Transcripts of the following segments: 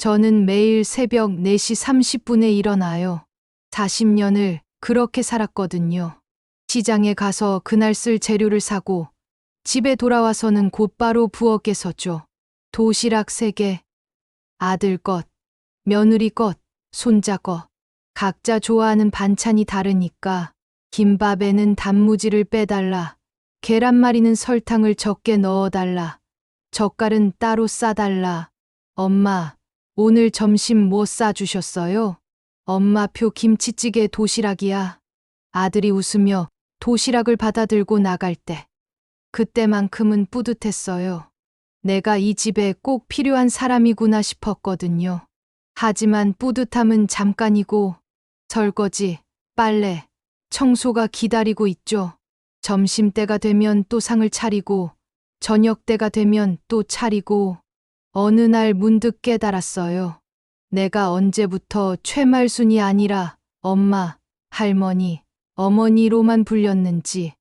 저는 매일 새벽 4시 30분에 일어나요. 40년을 그렇게 살았거든요. 시장에 가서 그날 쓸 재료를 사고 집에 돌아와서는 곧바로 부엌에 섰죠. 도시락 3개, 아들 것, 며느리 것, 손자 것. 각자 좋아하는 반찬이 다르니까 김밥에는 단무지를 빼달라, 계란말이는 설탕을 적게 넣어달라, 젓갈은 따로 싸달라. 엄마, 오늘 점심 뭐 싸주셨어요? 엄마표 김치찌개 도시락이야. 아들이 웃으며 도시락을 받아들고 나갈 때 그때만큼은 뿌듯했어요. 내가 이 집에 꼭 필요한 사람이구나 싶었거든요. 하지만 뿌듯함은 잠깐이고 설거지, 빨래, 청소가 기다리고 있죠. 점심때가 되면 또 상을 차리고 저녁때가 되면 또 차리고 어느 날 문득 깨달았어요. 내가 언제부터 최말순이 아니라 엄마, 할머니, 어머니로만 불렸는지,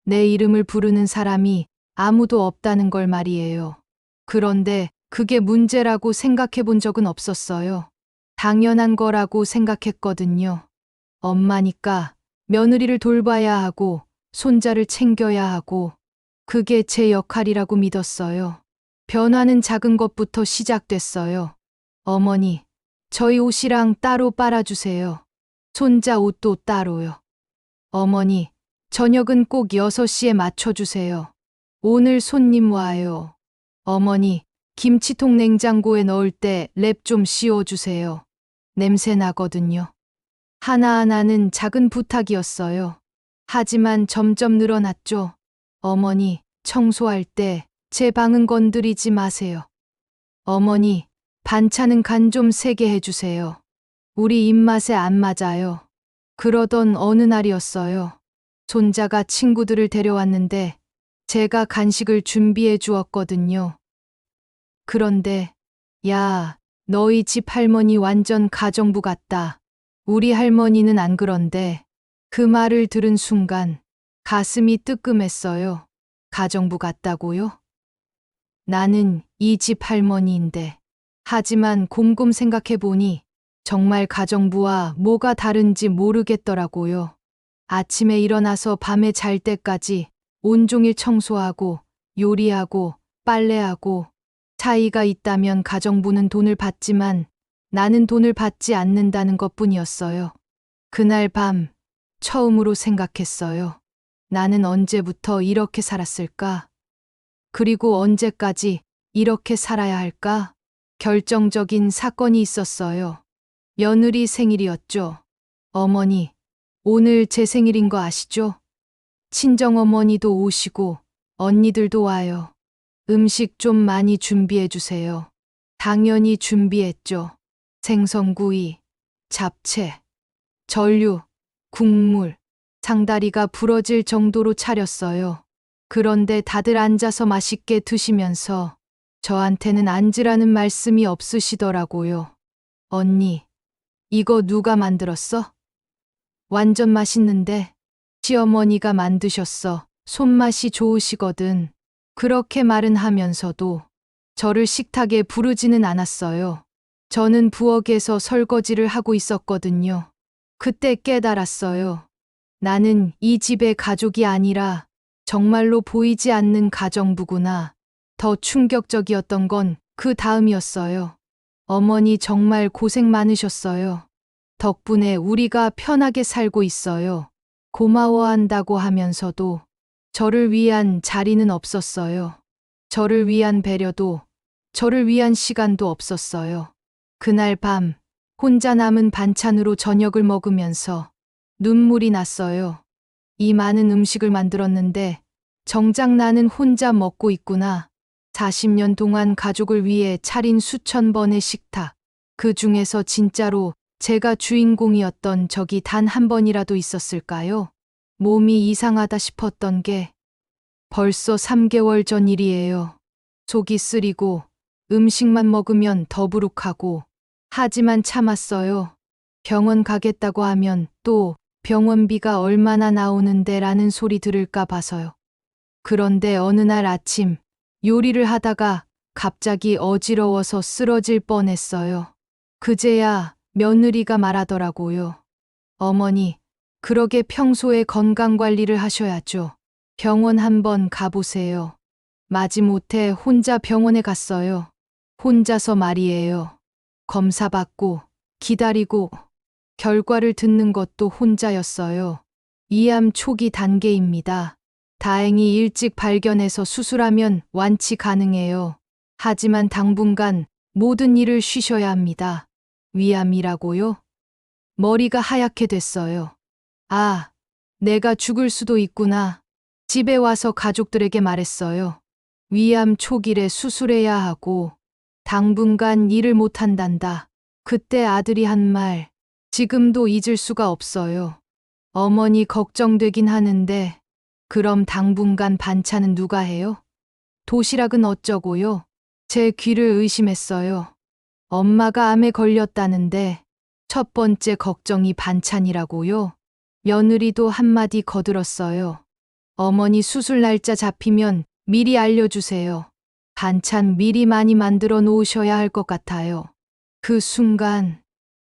내 이름을 부르는 사람이 아무도 없다는 걸 말이에요. 그런데 그게 문제라고 생각해 본 적은 없었어요. 당연한 거라고 생각했거든요. 엄마니까 며느리를 돌봐야 하고 손자를 챙겨야 하고 그게 제 역할이라고 믿었어요. 변화는 작은 것부터 시작됐어요. 어머니, 저희 옷이랑 따로 빨아주세요. 손자 옷도 따로요. 어머니, 저녁은 꼭 6시에 맞춰주세요. 오늘 손님 와요. 어머니, 김치통 냉장고에 넣을 때 랩 좀 씌워주세요. 냄새 나거든요. 하나하나는 작은 부탁이었어요. 하지만 점점 늘어났죠. 어머니, 청소할 때 제 방은 건드리지 마세요. 어머니, 반찬은 간 좀 세게 해주세요. 우리 입맛에 안 맞아요. 그러던 어느 날이었어요. 손자가 친구들을 데려왔는데 제가 간식을 준비해 주었거든요. 그런데, 야, 너희 집 할머니 완전 가정부 같다. 우리 할머니는 안 그런데. 그 말을 들은 순간 가슴이 뜨끔했어요. 가정부 같다고요? 나는 이 집 할머니인데. 하지만 곰곰 생각해 보니 정말 가정부와 뭐가 다른지 모르겠더라고요. 아침에 일어나서 밤에 잘 때까지 온종일 청소하고 요리하고 빨래하고, 차이가 있다면 가정부는 돈을 받지만 나는 돈을 받지 않는다는 것뿐이었어요. 그날 밤 처음으로 생각했어요. 나는 언제부터 이렇게 살았을까? 그리고 언제까지 이렇게 살아야 할까? 결정적인 사건이 있었어요. 며느리 생일이었죠. 어머니, 오늘 제 생일인 거 아시죠? 친정어머니도 오시고 언니들도 와요. 음식 좀 많이 준비해 주세요. 당연히 준비했죠. 생선구이, 잡채, 전류, 국물, 상다리가 부러질 정도로 차렸어요. 그런데 다들 앉아서 맛있게 드시면서 저한테는 앉으라는 말씀이 없으시더라고요. 언니, 이거 누가 만들었어? 완전 맛있는데. 시어머니가 만드셨어. 손맛이 좋으시거든. 그렇게 말은 하면서도 저를 식탁에 부르지는 않았어요. 저는 부엌에서 설거지를 하고 있었거든요. 그때 깨달았어요. 나는 이 집의 가족이 아니라 정말로 보이지 않는 가정부구나. 더 충격적이었던 건 그 다음이었어요. 어머니 정말 고생 많으셨어요. 덕분에 우리가 편하게 살고 있어요. 고마워한다고 하면서도 저를 위한 자리는 없었어요. 저를 위한 배려도, 저를 위한 시간도 없었어요. 그날 밤 혼자 남은 반찬으로 저녁을 먹으면서 눈물이 났어요. 이 많은 음식을 만들었는데 정작 나는 혼자 먹고 있구나. 40년 동안 가족을 위해 차린 수천 번의 식탁. 그 중에서 진짜로 제가 주인공이었던 적이 단 한 번이라도 있었을까요? 몸이 이상하다 싶었던 게 벌써 3개월 전 일이에요. 속이 쓰리고 음식만 먹으면 더부룩하고, 하지만 참았어요. 병원 가겠다고 하면 또 병원비가 얼마나 나오는데 라는 소리 들을까 봐서요. 그런데 어느 날 아침 요리를 하다가 갑자기 어지러워서 쓰러질 뻔했어요. 그제야 며느리가 말하더라고요. 어머니, 그러게 평소에 건강 관리를 하셔야죠. 병원 한번 가보세요. 마지못해 혼자 병원에 갔어요. 혼자서 말이에요. 검사 받고, 기다리고, 결과를 듣는 것도 혼자였어요. 위암 초기 단계입니다. 다행히 일찍 발견해서 수술하면 완치 가능해요. 하지만 당분간 모든 일을 쉬셔야 합니다. 위암이라고요? 머리가 하얗게 됐어요. 아, 내가 죽을 수도 있구나. 집에 와서 가족들에게 말했어요. 위암 초기래 수술해야 하고 당분간 일을 못 한단다. 그때 아들이 한 말, 지금도 잊을 수가 없어요. 어머니 걱정되긴 하는데 그럼 당분간 반찬은 누가 해요? 도시락은 어쩌고요? 제 귀를 의심했어요. 엄마가 암에 걸렸다는데 첫 번째 걱정이 반찬이라고요? 며느리도 한마디 거들었어요. 어머니 수술 날짜 잡히면 미리 알려주세요. 반찬 미리 많이 만들어 놓으셔야 할 것 같아요. 그 순간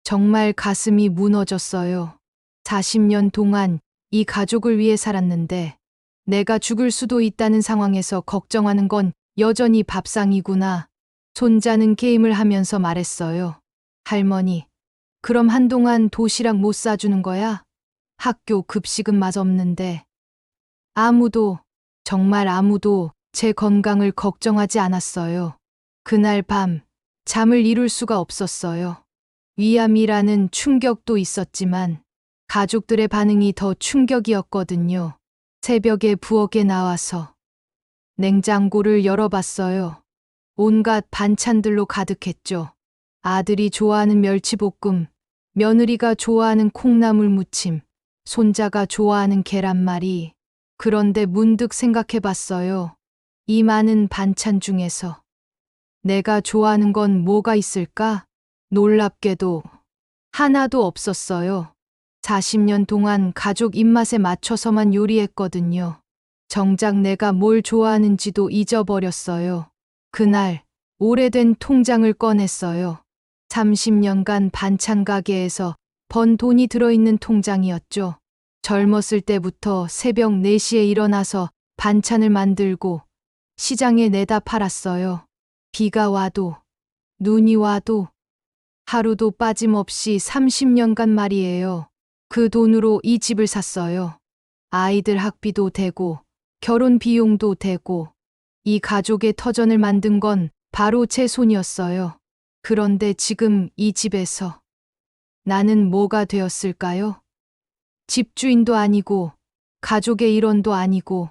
정말 가슴이 무너졌어요. 40년 동안 이 가족을 위해 살았는데 내가 죽을 수도 있다는 상황에서 걱정하는 건 여전히 밥상이구나. 손자는 게임을 하면서 말했어요. 할머니, 그럼 한동안 도시락 못 싸주는 거야? 학교 급식은 맛없는데. 아무도, 정말 아무도 제 건강을 걱정하지 않았어요. 그날 밤, 잠을 이룰 수가 없었어요. 위암이라는 충격도 있었지만, 가족들의 반응이 더 충격이었거든요. 새벽에 부엌에 나와서 냉장고를 열어봤어요. 온갖 반찬들로 가득했죠. 아들이 좋아하는 멸치볶음, 며느리가 좋아하는 콩나물 무침, 손자가 좋아하는 계란말이. 그런데 문득 생각해봤어요. 이 많은 반찬 중에서 내가 좋아하는 건 뭐가 있을까? 놀랍게도 하나도 없었어요. 40년 동안 가족 입맛에 맞춰서만 요리했거든요. 정작 내가 뭘 좋아하는지도 잊어버렸어요. 그날 오래된 통장을 꺼냈어요. 30년간 반찬 가게에서 번 돈이 들어있는 통장이었죠. 젊었을 때부터 새벽 4시에 일어나서 반찬을 만들고 시장에 내다 팔았어요. 비가 와도 눈이 와도 하루도 빠짐없이 30년간 말이에요. 그 돈으로 이 집을 샀어요. 아이들 학비도 되고 결혼 비용도 되고 이 가족의 터전을 만든 건 바로 제 손이었어요. 그런데 지금 이 집에서 나는 뭐가 되었을까요? 집주인도 아니고 가족의 일원도 아니고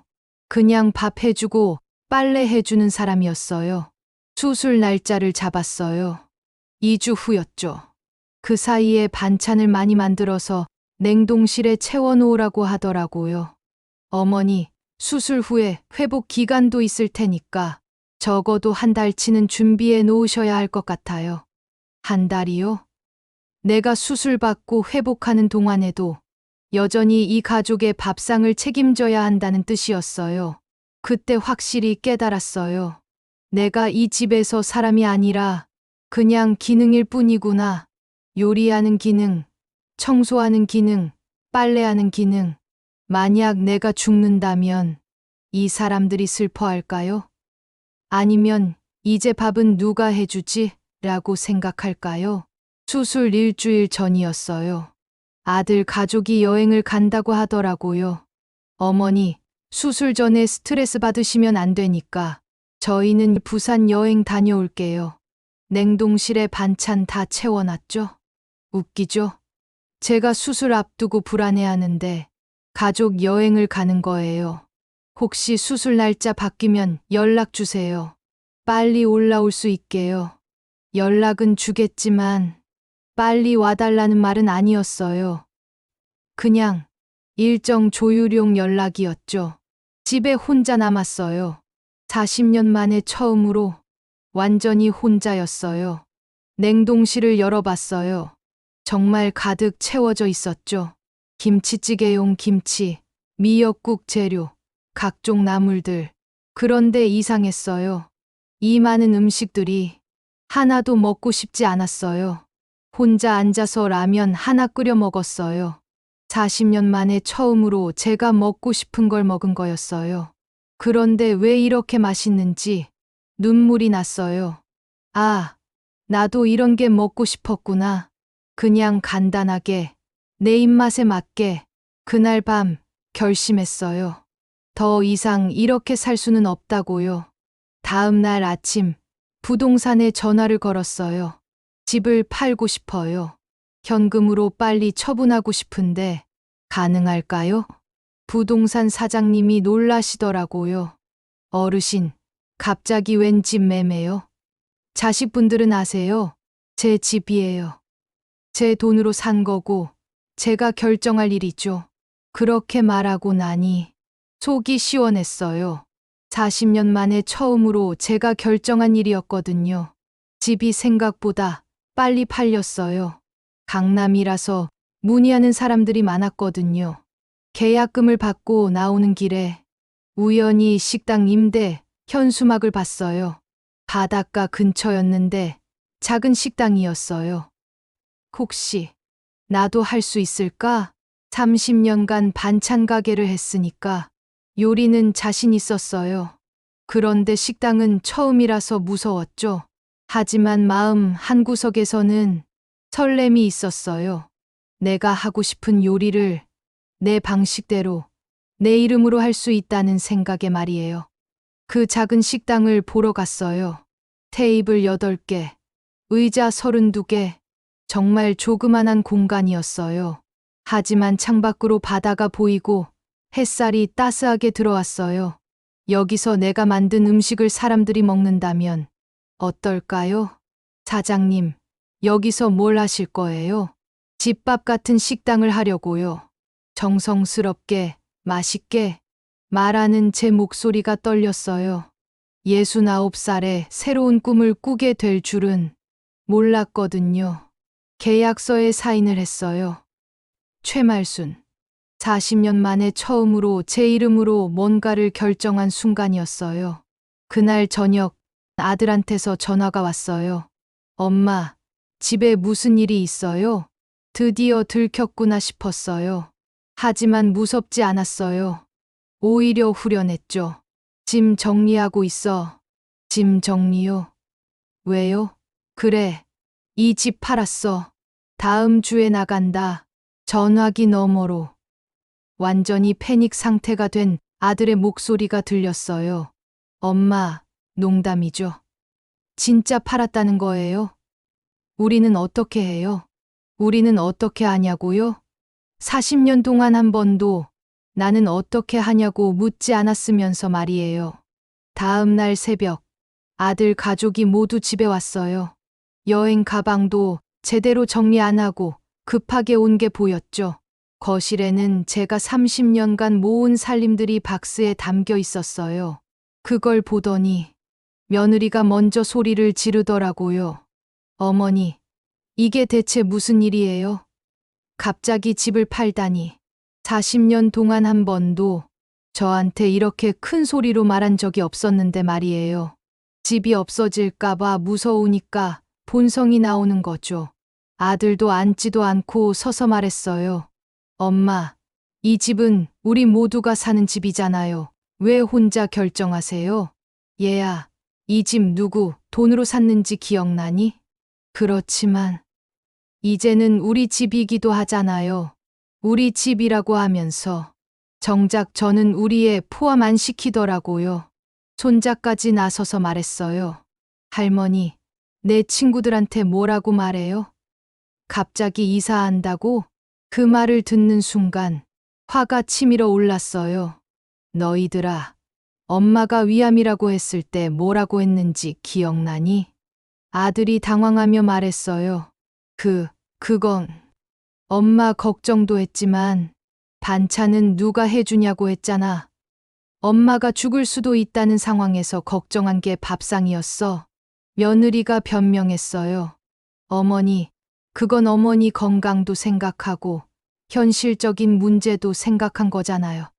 그냥 밥 해주고 빨래 해주는 사람이었어요. 수술 날짜를 잡았어요. 2주 후였죠. 그 사이에 반찬을 많이 만들어서 냉동실에 채워놓으라고 하더라고요. 어머니, 수술 후에 회복 기간도 있을 테니까 적어도 한 달치는 준비해 놓으셔야 할 것 같아요. 한 달이요? 내가 수술받고 회복하는 동안에도 여전히 이 가족의 밥상을 책임져야 한다는 뜻이었어요. 그때 확실히 깨달았어요. 내가 이 집에서 사람이 아니라 그냥 기능일 뿐이구나. 요리하는 기능, 청소하는 기능, 빨래하는 기능. 만약 내가 죽는다면 이 사람들이 슬퍼할까요? 아니면 이제 밥은 누가 해주지? 라고 생각할까요? 수술 일주일 전이었어요. 아들 가족이 여행을 간다고 하더라고요. 어머니, 수술 전에 스트레스 받으시면 안 되니까 저희는 부산 여행 다녀올게요. 냉동실에 반찬 다 채워놨죠? 웃기죠? 제가 수술 앞두고 불안해하는데 가족 여행을 가는 거예요. 혹시 수술 날짜 바뀌면 연락 주세요. 빨리 올라올 수 있게요. 연락은 주겠지만 빨리 와달라는 말은 아니었어요. 그냥 일정 조율용 연락이었죠. 집에 혼자 남았어요. 40년 만에 처음으로 완전히 혼자였어요. 냉동실을 열어봤어요. 정말 가득 채워져 있었죠. 김치찌개용 김치, 미역국 재료, 각종 나물들. 그런데 이상했어요. 이 많은 음식들이 하나도 먹고 싶지 않았어요. 혼자 앉아서 라면 하나 끓여 먹었어요. 40년 만에 처음으로 제가 먹고 싶은 걸 먹은 거였어요. 그런데 왜 이렇게 맛있는지 눈물이 났어요. 아, 나도 이런 게 먹고 싶었구나. 그냥 간단하게, 내 입맛에 맞게, 그날 밤 결심했어요. 더 이상 이렇게 살 수는 없다고요. 다음 날 아침, 부동산에 전화를 걸었어요. 집을 팔고 싶어요. 현금으로 빨리 처분하고 싶은데, 가능할까요? 부동산 사장님이 놀라시더라고요. 어르신, 갑자기 웬 집 매매요? 자식분들은 아세요? 제 집이에요. 제 돈으로 산 거고, 제가 결정할 일이죠. 그렇게 말하고 나니, 속이 시원했어요. 40년 만에 처음으로 제가 결정한 일이었거든요. 집이 생각보다 빨리 팔렸어요. 강남이라서 문의하는 사람들이 많았거든요. 계약금을 받고 나오는 길에 우연히 식당 임대 현수막을 봤어요. 바닷가 근처였는데 작은 식당이었어요. 혹시 나도 할 수 있을까? 30년간 반찬 가게를 했으니까 요리는 자신 있었어요. 그런데 식당은 처음이라서 무서웠죠. 하지만 마음 한구석에서는 설렘이 있었어요. 내가 하고 싶은 요리를 내 방식대로 내 이름으로 할 수 있다는 생각에 말이에요. 그 작은 식당을 보러 갔어요. 테이블 8개, 의자 32개, 정말 조그만한 공간이었어요. 하지만 창밖으로 바다가 보이고 햇살이 따스하게 들어왔어요. 여기서 내가 만든 음식을 사람들이 먹는다면 어떨까요? 사장님, 여기서 뭘 하실 거예요? 집밥 같은 식당을 하려고요. 정성스럽게, 맛있게 말하는 제 목소리가 떨렸어요. 69살에 새로운 꿈을 꾸게 될 줄은 몰랐거든요. 계약서에 사인을 했어요. 최말순. 40년 만에 처음으로 제 이름으로 뭔가를 결정한 순간이었어요. 그날 저녁 아들한테서 전화가 왔어요. 엄마, 집에 무슨 일이 있어요? 드디어 들켰구나 싶었어요. 하지만 무섭지 않았어요. 오히려 후련했죠. 짐 정리하고 있어. 짐 정리요? 왜요? 그래. 이 집 팔았어. 다음 주에 나간다. 전화기 너머로. 완전히 패닉 상태가 된 아들의 목소리가 들렸어요. 엄마, 농담이죠. 진짜 팔았다는 거예요? 우리는 어떻게 해요? 우리는 어떻게 하냐고요? 40년 동안 한 번도 나는 어떻게 하냐고 묻지 않았으면서 말이에요. 다음 날 새벽, 아들 가족이 모두 집에 왔어요. 여행 가방도 제대로 정리 안 하고 급하게 온 게 보였죠. 거실에는 제가 30년간 모은 살림들이 박스에 담겨 있었어요. 그걸 보더니 며느리가 먼저 소리를 지르더라고요. 어머니, 이게 대체 무슨 일이에요? 갑자기 집을 팔다니. 40년 동안 한 번도 저한테 이렇게 큰 소리로 말한 적이 없었는데 말이에요. 집이 없어질까봐 무서우니까 본성이 나오는 거죠. 아들도 앉지도 않고 서서 말했어요. 엄마, 이 집은 우리 모두가 사는 집이잖아요. 왜 혼자 결정하세요? 얘야, 이 집 누구 돈으로 샀는지 기억나니? 그렇지만 이제는 우리 집이기도 하잖아요. 우리 집이라고 하면서 정작 저는 우리에 포함 안 시키더라고요. 손자까지 나서서 말했어요. 할머니, 내 친구들한테 뭐라고 말해요? 갑자기 이사한다고? 그 말을 듣는 순간 화가 치밀어 올랐어요. 너희들아, 엄마가 위암이라고 했을 때 뭐라고 했는지 기억나니? 아들이 당황하며 말했어요. 그건 엄마 걱정도 했지만 반찬은 누가 해주냐고 했잖아. 엄마가 죽을 수도 있다는 상황에서 걱정한 게 밥상이었어. 며느리가 변명했어요. 어머니, 그건 어머니 건강도 생각하고 현실적인 문제도 생각한 거잖아요.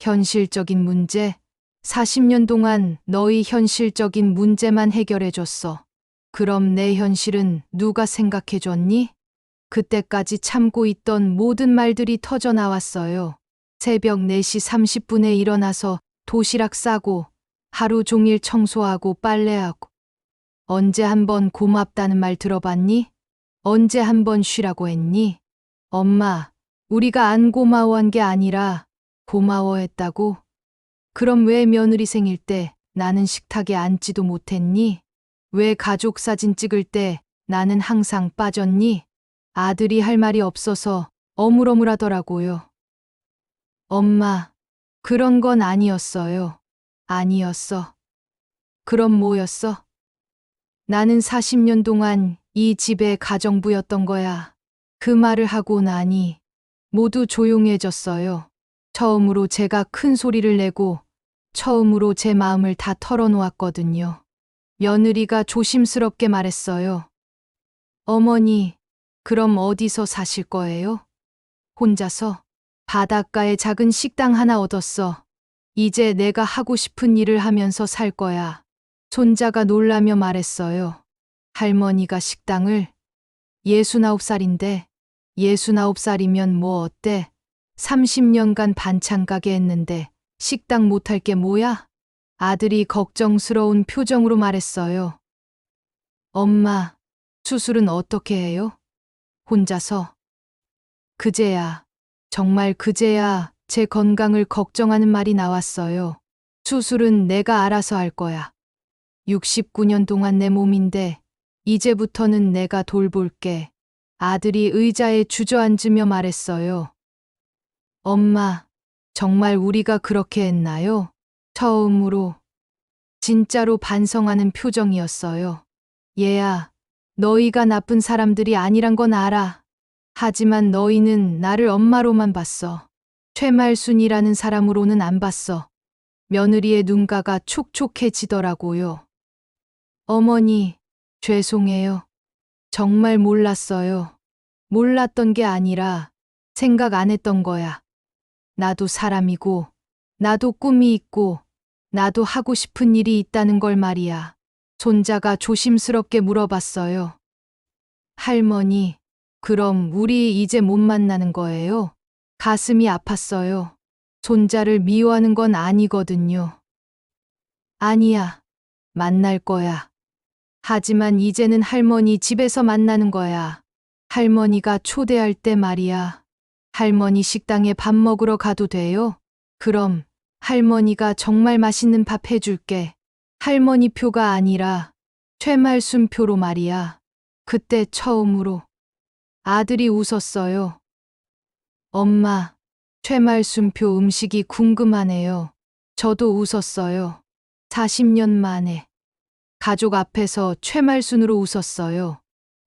현실적인 문제? 40년 동안 너희 현실적인 문제만 해결해줬어. 그럼 내 현실은 누가 생각해줬니? 그때까지 참고 있던 모든 말들이 터져 나왔어요. 새벽 4시 30분에 일어나서 도시락 싸고 하루 종일 청소하고 빨래하고. 언제 한번 고맙다는 말 들어봤니? 언제 한번 쉬라고 했니? 엄마, 우리가 안 고마워한 게 아니라 고마워했다고? 그럼 왜 며느리 생일 때 나는 식탁에 앉지도 못했니? 왜 가족 사진 찍을 때 나는 항상 빠졌니? 아들이 할 말이 없어서 어물어물하더라고요. 엄마, 그런 건 아니었어요. 아니었어. 그럼 뭐였어? 나는 40년 동안 이 집의 가정부였던 거야. 그 말을 하고 나니 모두 조용해졌어요. 처음으로 제가 큰 소리를 내고 처음으로 제 마음을 다 털어놓았거든요. 며느리가 조심스럽게 말했어요. 어머니, 그럼 어디서 사실 거예요? 혼자서? 바닷가에 작은 식당 하나 얻었어. 이제 내가 하고 싶은 일을 하면서 살 거야. 손자가 놀라며 말했어요. 할머니가 식당을? 69살인데, 69살이면 뭐 어때? 30년간 반찬 가게 했는데 식당 못할 게 뭐야? 아들이 걱정스러운 표정으로 말했어요. 엄마, 수술은 어떻게 해요? 혼자서. 그제야, 정말 그제야 제 건강을 걱정하는 말이 나왔어요. 수술은 내가 알아서 할 거야. 69년 동안 내 몸인데 이제부터는 내가 돌볼게. 아들이 의자에 주저앉으며 말했어요. 엄마, 정말 우리가 그렇게 했나요? 처음으로 진짜로 반성하는 표정이었어요. 얘야, 너희가 나쁜 사람들이 아니란 건 알아. 하지만 너희는 나를 엄마로만 봤어. 최말순이라는 사람으로는 안 봤어. 며느리의 눈가가 촉촉해지더라고요. 어머니, 죄송해요. 정말 몰랐어요. 몰랐던 게 아니라 생각 안 했던 거야. 나도 사람이고, 나도 꿈이 있고, 나도 하고 싶은 일이 있다는 걸 말이야. 손자가 조심스럽게 물어봤어요. 할머니, 그럼 우리 이제 못 만나는 거예요? 가슴이 아팠어요. 손자를 미워하는 건 아니거든요. 아니야, 만날 거야. 하지만 이제는 할머니 집에서 만나는 거야. 할머니가 초대할 때 말이야. 할머니 식당에 밥 먹으러 가도 돼요? 그럼 할머니가 정말 맛있는 밥 해줄게. 할머니 표가 아니라 최말순 표로 말이야. 그때 처음으로 아들이 웃었어요. 엄마, 최말순 표 음식이 궁금하네요. 저도 웃었어요. 40년 만에. 가족 앞에서 최말순으로 웃었어요.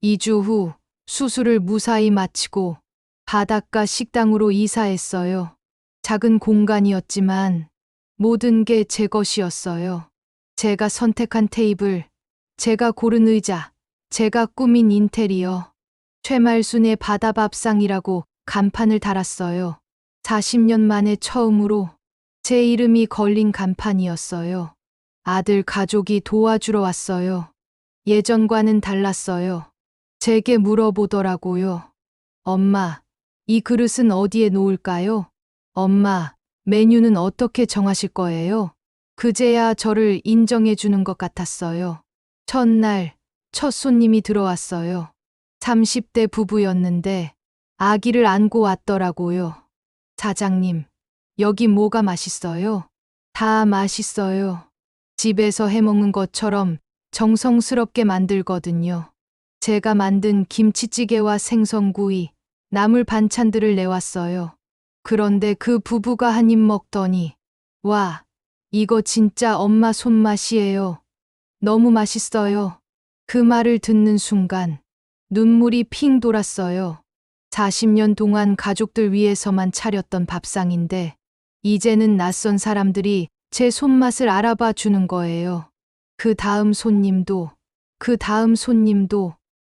2주 후 수술을 무사히 마치고 바닷가 식당으로 이사했어요. 작은 공간이었지만 모든 게 제 것이었어요. 제가 선택한 테이블, 제가 고른 의자, 제가 꾸민 인테리어. 최말순의 바다밥상이라고 간판을 달았어요. 40년 만에 처음으로 제 이름이 걸린 간판이었어요. 아들 가족이 도와주러 왔어요. 예전과는 달랐어요. 제게 물어보더라고요. 엄마, 이 그릇은 어디에 놓을까요? 엄마, 메뉴는 어떻게 정하실 거예요? 그제야 저를 인정해 주는 것 같았어요. 첫날, 첫 손님이 들어왔어요. 30대 부부였는데 아기를 안고 왔더라고요. 사장님, 여기 뭐가 맛있어요? 다 맛있어요. 집에서 해먹는 것처럼 정성스럽게 만들거든요. 제가 만든 김치찌개와 생선구이, 나물 반찬들을 내왔어요. 그런데 그 부부가 한 입 먹더니, 와, 이거 진짜 엄마 손맛이에요. 너무 맛있어요. 그 말을 듣는 순간 눈물이 핑 돌았어요. 40년 동안 가족들 위해서만 차렸던 밥상인데 이제는 낯선 사람들이 제 손맛을 알아봐 주는 거예요. 그 다음 손님도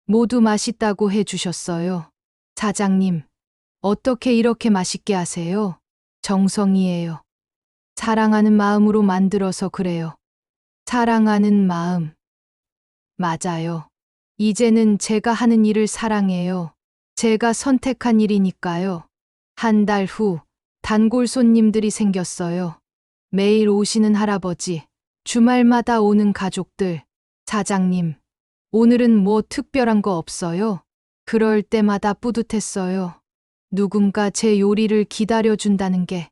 모두 맛있다고 해주셨어요. 사장님, 어떻게 이렇게 맛있게 하세요? 정성이에요. 사랑하는 마음으로 만들어서 그래요. 사랑하는 마음. 맞아요. 이제는 제가 하는 일을 사랑해요. 제가 선택한 일이니까요. 한 달 후 단골 손님들이 생겼어요. 매일 오시는 할아버지, 주말마다 오는 가족들. 사장님, 오늘은 뭐 특별한 거 없어요? 그럴 때마다 뿌듯했어요. 누군가 제 요리를 기다려준다는 게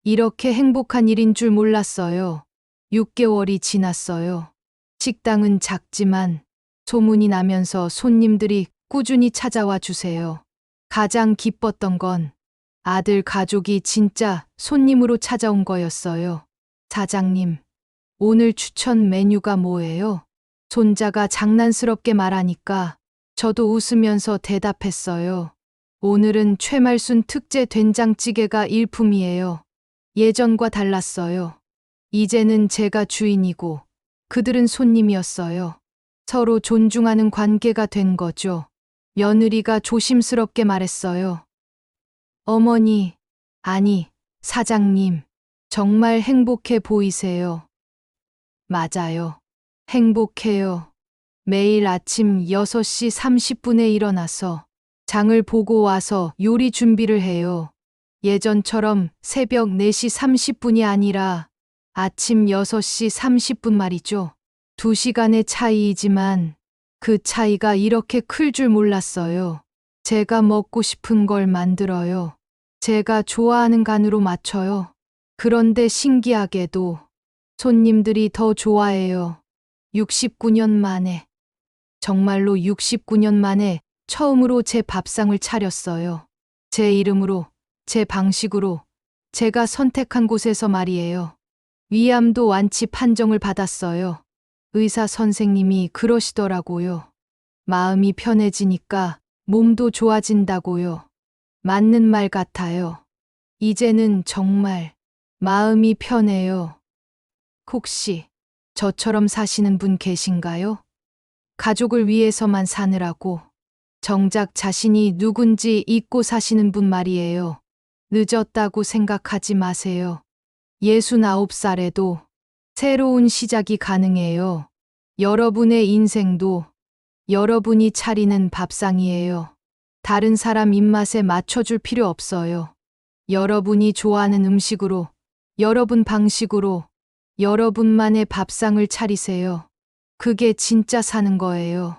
이렇게 행복한 일인 줄 몰랐어요. 6개월이 지났어요. 식당은 작지만 소문이 나면서 손님들이 꾸준히 찾아와 주세요. 가장 기뻤던 건 아들 가족이 진짜 손님으로 찾아온 거였어요. 사장님, 오늘 추천 메뉴가 뭐예요? 손자가 장난스럽게 말하니까 저도 웃으면서 대답했어요. 오늘은 최말순 특제 된장찌개가 일품이에요. 예전과 달랐어요. 이제는 제가 주인이고 그들은 손님이었어요. 서로 존중하는 관계가 된 거죠. 며느리가 조심스럽게 말했어요. 어머니, 아니, 사장님, 정말 행복해 보이세요. 맞아요. 행복해요. 매일 아침 6시 30분에 일어나서 장을 보고 와서 요리 준비를 해요. 예전처럼 새벽 4시 30분이 아니라 아침 6시 30분 말이죠. 2시간의 차이이지만 그 차이가 이렇게 클 줄 몰랐어요. 제가 먹고 싶은 걸 만들어요. 제가 좋아하는 간으로 맞춰요. 그런데 신기하게도 손님들이 더 좋아해요. 69년 만에, 정말로 69년 만에 처음으로 제 밥상을 차렸어요. 제 이름으로, 제 방식으로, 제가 선택한 곳에서 말이에요. 위암도 완치 판정을 받았어요. 의사 선생님이 그러시더라고요. 마음이 편해지니까 몸도 좋아진다고요. 맞는 말 같아요. 이제는 정말 마음이 편해요. 혹시 저처럼 사시는 분 계신가요? 가족을 위해서만 사느라고 정작 자신이 누군지 잊고 사시는 분 말이에요. 늦었다고 생각하지 마세요. 69살에도 새로운 시작이 가능해요. 여러분의 인생도 여러분이 차리는 밥상이에요. 다른 사람 입맛에 맞춰줄 필요 없어요. 여러분이 좋아하는 음식으로, 여러분 방식으로, 여러분만의 밥상을 차리세요. 그게 진짜 사는 거예요.